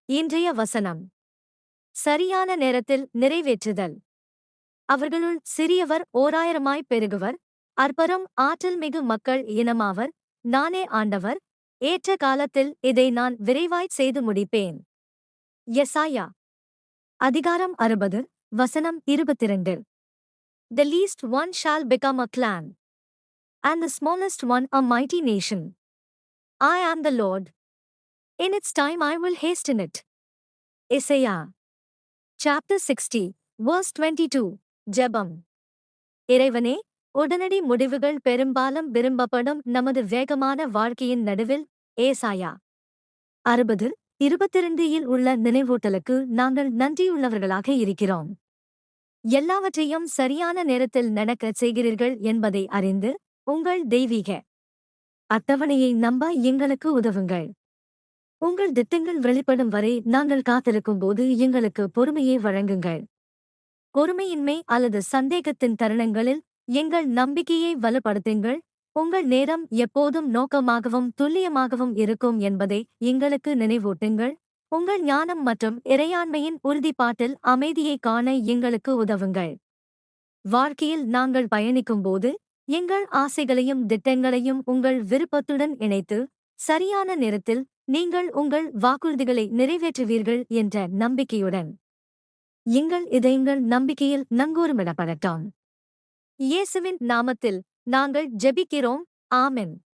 இன்றைய வசனம். சரியான நேரத்தில் நிறைவேற்றுதல். அவர்களுள் சிறியவர் ஓராயிரமாய் பெருகுவர், அற்பரும் ஆற்றல் மிகு மக்கள் இனமாவர். நானே ஆண்டவர், ஏற்ற காலத்தில் இதை நான் விரைவாய்ச் செய்து முடிப்பேன். எசாயா அதிகாரம் 60, வசனம் 22. The least one shall become a clan, and the smallest one a mighty nation. I am the Lord. In its time I will hasten it. Isaiah chapter 60, verse 22. ஜெபம். இறைவனே, உடனடி முடிவுகள் பெரும்பாலும் விரும்பப்படும் நமது வேகமான வாழ்க்கையின் நடுவில். ஏசாயா 60, 22 இல் உள்ள நினைவூட்டலுக்கு நாங்கள் நன்றியுள்ளவர்களாக இருக்கிறோம். எல்லாவற்றையும் சரியான நேரத்தில் நடக்கச் செய்கிறீர்கள் என்பதை அறிந்து, உங்கள் தெய்வீக அட்டவணையை நம்ப எங்களுக்கு உதவுங்கள். உங்கள் திட்டங்கள் வெளிப்படும் வரை நாங்கள் காத்திருக்கும் போது எங்களுக்கு பொறுமையை வழங்குங்கள். பொறுமையின்மை அல்லது சந்தேகத்தின் தருணங்களில் எங்கள் நம்பிக்கையை வலுப்படுத்துங்கள். உங்கள் நேரம் எப்போதும் நோக்கமாகவும் துல்லியமாகவும் இருக்கும் என்பதை எங்களுக்கு நினைவூட்டுங்கள். உங்கள் ஞானம் மற்றும் இறையாண்மையின் உறுதிப்பாட்டில் அமைதியை காண எங்களுக்கு உதவுங்கள். வாழ்க்கையில் நாங்கள் பயணிக்கும்போது எங்கள் ஆசைகளையும் திட்டங்களையும் உங்கள் விருப்பத்துடன் இணைத்து, சரியான நேரத்தில் நீங்கள் உங்கள் வாக்குறுதிகளை நிறைவேற்றுவீர்கள் என்ற நம்பிக்கையுடன் எங்கள் இதயங்கள் நம்பிக்கையில் நங்கூரமிடப்படட்டும். இயேசுவின் நாமத்தில் நாங்கள் ஜெபிக்கிறோம். ஆமென்.